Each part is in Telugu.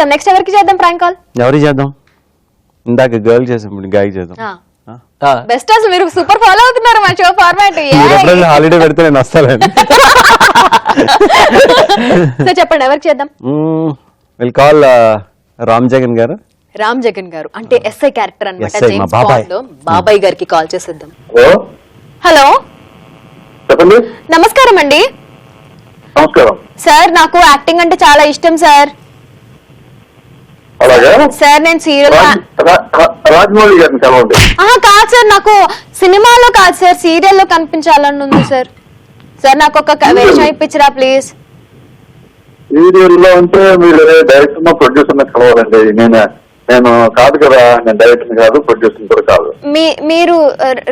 చేద్దాం. నెక్స్ట్ ఎవరికి చేద్దాం ప్రాంక్ కాల్? ఎవరికి చేద్దాం? ఇందాక గర్ల్ చేసాం, గాయకి చేద్దాం. బెస్ట్. అసలు మీరు సూపర్ ఫాలో అవుతున్నారు మా షో ఫార్మాట్. హాలిడే పెడితే నేను వస్తాను. సో చెప్పండి ఎవరికి చేద్దాం? విల్ కాల్ రామ్ జగన్ గారు. రామ్ జగన్ గారు అంటే ఎస్ఐ క్యారెక్టర్ అన్నమాట. SI, జేమ్స్ బాబాయ్. బాండ్ లో బాబాయ్ గారికి కాల్ చేసేద్దాం. హలో, హలో చెప్పండి. నమస్కారం అండి. నమస్కారం సార్, నాకు యాక్టింగ్ అంటే చాలా ఇష్టం సార్. అలాగే సార్ నేను సీరియల్ రాజమౌళి గారిని కలవండి. కాదు సార్, నాకు సినిమాలో కాదు సార్, సీరియల్లో కనిపించాలని ఉంది సార్. సార్ నాకు ఒక వేషం ఇప్పించరా ప్లీజ్. సీరియల్లో అంటే మీరు డైరెక్టర్ ప్రొడ్యూసర్ కలవాలండి. నేను కాదు కదా, నేను డైరెక్టర్ కాదు, ప్రొడ్యూసర్ కూడా కాదు. మీరు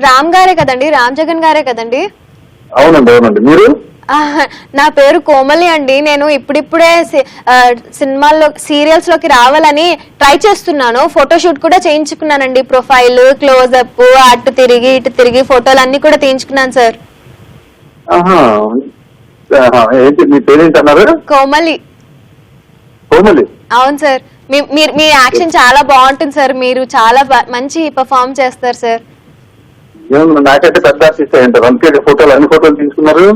రామ్ గారే కదండి, రామ్ జగన్ గారే కదండి? అవునండి అవునండి. మీరు? నా పేరు కోమలి అండి. నేను ఇప్పుడిప్పుడే సినిమాల్లో సీరియల్స్ లోకి రావాలని ట్రై చేస్తున్నాను. ఫోటోషూట్ కూడా చేయించుకున్నానండి. ప్రొఫైల్, క్లోజ్అప్, అటు తిరిగి ఇటు తిరిగి ఫోటోలు అన్ని కూడా తీయించుకున్నాను సార్. ఏంటి మీ పేరేంటి అన్నారు? కోమలి. కోమలి? అవును సార్. మీ యాక్షన్ చాలా బాగుంటుంది సార్. మీరు చాలా మంచి పర్ఫార్మ్ చేస్తారు సార్. నాకైతే పెద్ద ఆర్టిస్ట్ ఏంటారు, అందుకే ఫోటోలు అన్ని ఫోటోలు తీసుకున్నారు.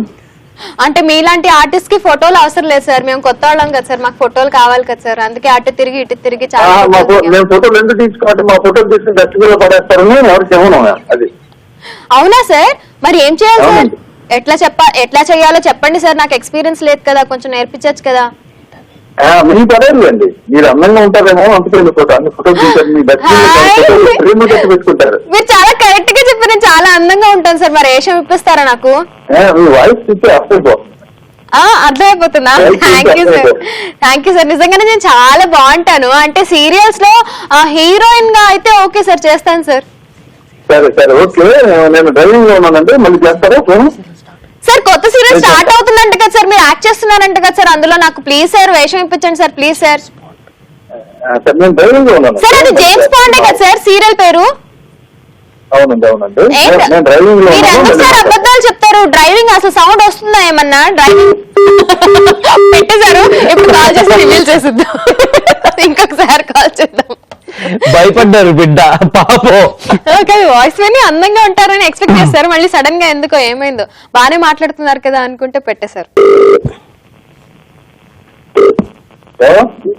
అంటే మీలాంటి ఆర్టిస్ట్ కి ఫోటోలు అవసరం లేదు సార్. మేము కొత్త వాళ్ళం కదా సార్, మాకు ఫోటోలు కావాలి కదా సార్. అందుకే అటు తిరిగి ఇటు తిరిగి చాలా మేము ఫోటోలు ఎందుకు తీసుకోవాలి? మా ఫోటోలు తీసుకుని డస్ట్బిన్ పడేస్తారని ఎవరికి ఏమన్నా అది. అవునా సార్? మరి ఏం చేయాలి సార్? ఎట్లా చేయాలో చెప్పండి సార్. నాకు ఎక్స్పీరియన్స్ లేదు కదా, కొంచెం నేర్పించచ్చు కదా. మీ పడేయండి, మీరు అందంగా ఉంటారేమో అందుకే ఫోటోలు తీసారు. మీ డస్ట్బిన్ పెట్టుకుంటారు. మీరు చాలా కరెక్ట్ గా చెప్పారు. నేను చాలా అందంగా ఉంటాను సార్. మరి వేషం ఇప్పిస్తారా నాకు? మీ వాయిస్ చూస్తే అర్థమైపోతుందా? Thank you sir. నిజంగానే నేను చాలా బాగుంటాను. అంటే సీరియల్స్ లో హీరోయిన్ గా అయితే ఓకే సార్, చేస్తాను సార్. సరే సరే ఓకే. నేను డ్రైవింగ్ లో ఉన్నానంటే మళ్ళీ చేస్తారా ఫోన్? సార్ కొత్త సీరియల్ స్టార్ట్ అవుతుందంట కదా సార్, మీరు యాక్ట్ చేస్తున్నారంట కదా సార్ అందులో. నాకు ప్లీజ్ సార్ వేషం ఇప్పించండి సార్, ప్లీజ్ సార్. నేను డ్రైవింగ్ లో ఉన్నాను సార్. అది జేమ్స్ బాండే కదా సార్ సీరియల్ పేరు? అవునండి అవునండి. నేను డ్రైవింగ్ లో మీరు ఎందుకు సార్ అబద్ధాలు చెప్తారు? డ్రైవింగ్ అసలు సౌండ్ వస్తుందా ఏమన్నా? డ్రైవింగ్ పెట్టేశారు. ఇప్పుడు కాల్ చేసి రివీల్ చేసిద్దాం. ఇంకొకసారి కాల్ చేద్దాం. భయపడ్డారు బిడ్డ పాపం. వాయిస్ విని అందంగా ఉంటారని ఎక్స్పెక్ట్ చేస్తారు. మళ్ళీ సడన్ గా ఎందుకో ఏమైందో, బానే మాట్లాడుతున్నారు కదా అనుకుంటే పెట్టేశారు.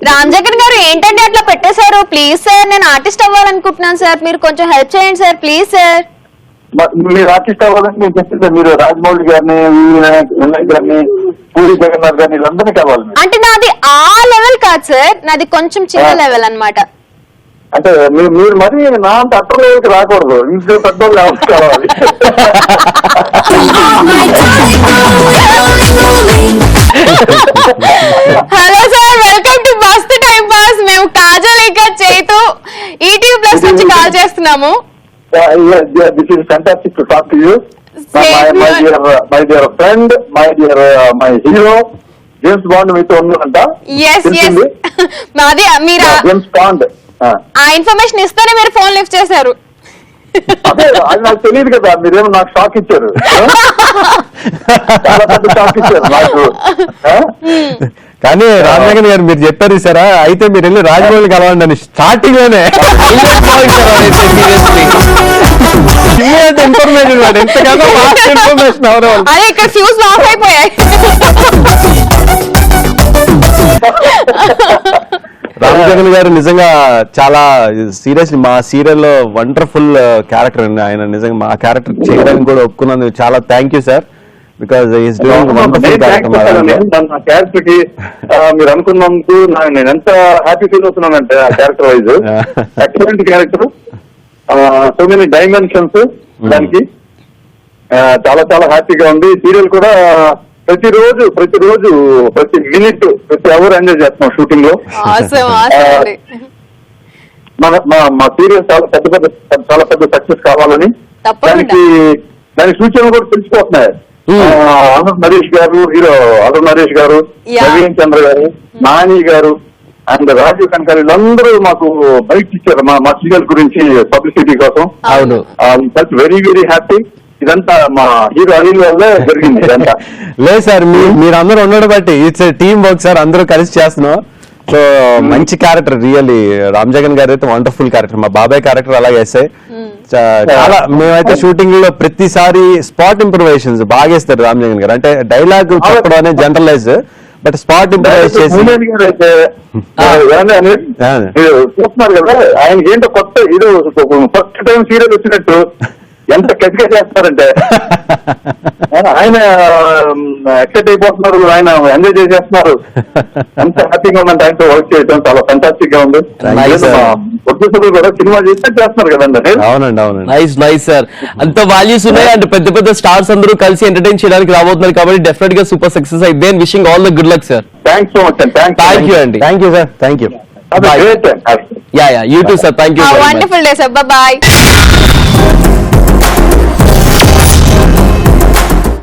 రామ్ జగన్ గారు ఏంటండి అట్లా పెట్టేశారు? ప్లీజ్ సార్, నేను ఆర్టిస్ట్ అవ్వాలనుకుంటున్నాను సార్. మీరు కొంచెం హెల్ప్ చేయండి సార్, ప్లీజ్ సార్. మీరు ఆర్టిస్ట్ అవ్వాలని నేను చెప్పింది. మీరు రాజమౌళి గారిని, వినాయక్ గారిని, పూరి జగన్నాథ్ గారిని వీళ్ళందరినీ కావాలి. అంటే నాది ఆ లెవెల్ కాదు సార్, నాది కొంచెం చిన్న లెవెల్ అన్నమాట. అంటే మీరు మరి నా అంత అట్టర్ లెవెల్కి రాకూడదు, ఇంట్లో పెద్దోళ్ళు ఎవరు కావాలి. హలో సార్, వెల్కమ్ టు మస్త్ టైం పాస్. మేము కాజల్ ఇంకా చైతు ఈటీవీ ప్లస్ నుంచి కాల్ చేస్తున్నాము. This is fantastic to talk to you. My dear friend, my hero James bond మీతో ఉందంట. మాది మీరు జేమ్స్ బాండ్ ఆ ఇన్ఫర్మేషన్ ఇస్తేనే మీరు ఫోన్ లిఫ్ట్ చేశారు. అదే అది నాకు తెలియదు కదా, మీరేమో నాకు షాక్ ఇచ్చారు. చాలా పెద్ద షాక్ ఇచ్చారు నాకు. కానీ రాజమౌళి గారు మీరు చెప్పారు సరే, అయితే మీరు వెళ్ళి రాజమౌళి కలవండి అని స్టార్టింగ్ లోనే ఇన్ఫర్మేషన్ ఎంతగానో ఇన్ఫర్మేషన్ అవరు. అదే ఇక్కడ ఫ్యూజ్ ఆఫ్ అయిపోయాయి. రామ్ జగన్ గారు నిజంగా చాలా సీరియస్లీ మా సీరియల్లో వండర్ఫుల్ క్యారెక్టర్ అండి ఆయన. నిజంగా మా క్యారెక్టర్ చేయడానికి కూడా ఒప్పుకున్నందుకు చాలా thank you sir. Because is doing wonderful character కి మీరు అనుకున్నందుకు నేను ఎంత హ్యాపీ ఫీల్ అవుతున్నానంటే ఆ character wise excellent character. So many dimensions దానికి. చాలా చాలా హ్యాపీగా ఉంది. సీరియల్ కూడా ప్రతిరోజు ప్రతి మినిట్ ప్రతి అవర్ ఎంజాయ్ చేస్తున్నాం షూటింగ్ లో. మా సీరియల్ చాలా పెద్ద సక్సెస్ కావాలని దాని సూచనలు కూడా తెలిసిపోతున్నాయి. అరుణ్ నరేష్ గారు, హీరో అరుణ్ నరేష్ గారు, నవీన్ చంద్ర గారు, నాని గారు అండ్ రాజీవ్ కనకాల వీళ్ళందరూ మాకు బయట ఇచ్చారు మా సీరియల్ గురించి పబ్లిసిటీ కోసం. అవును, వెరీ వెరీ హ్యాపీ. ఇదంతా మా హీరో అనిల్ వల్లే జరిగింది ఇదంతా. లేదు సార్, మీరందరూ ఉండడం బట్టి ఇట్స్ టీమ్ వర్క్ సార్, అందరూ కలిసి చేస్తున్నాం. సో మంచి క్యారెక్టర్ రియల్లీ రామ్ జగన్ గారు అయితే వండర్ఫుల్ క్యారెక్టర్. మా బాబాయ్ క్యారెక్టర్ అలాగే వేస్తాయి. చాలా మేమైతే షూటింగ్ లో ప్రతిసారి స్పాట్ ఇంప్రూవైజేషన్స్ బాగా వేస్తారు రామ్ జగన్ గారు. అంటే డైలాగ్ చెప్పడం అనేది జనరలైజ్, బట్ స్పాట్ ఇంప్రూవైజ్ చేసి మూలేని గారు అయితే మీరు చూస్తున్నారు కదా, ఆయనకి ఏంటో కొత్త ఇది ఫస్ట్ టైం సీరియల్ వచ్చినట్టు ఎంత కసిగా చేస్తారంటే ఆయన ఎక్సైట్ అయిపోతున్నారు, ఆయన ఎంజాయ్ చేసేస్తున్నారు. ఎంత హ్యాపీగా ఉందంటే ఆయనతో వర్క్ చేయడం చాలా ఫంటాస్టిక్ గా ఉంది. ప్రొడ్యూసర్లు కూడా సినిమా చేస్తున్నారు కదండి. అవునండి అవునండి. Nice sir. అంత వాల్యూస్ ఉన్నాయి అండ్ పెద్ద పెద్ద స్టార్స్ అందరూ కలిసి ఎంటర్టైన్ చేయడానికి రాబోతున్నారు కాబట్టి డెఫినెట్ గా సూపర్ సక్సెస్ అయితే. Wishing all the good luck sir. Thanks so much అండి. థ్యాంక్ యూ అండి. Thank you sir. Thank you. Yeah you too sir. Thank you. Wonderful day sir. Bye.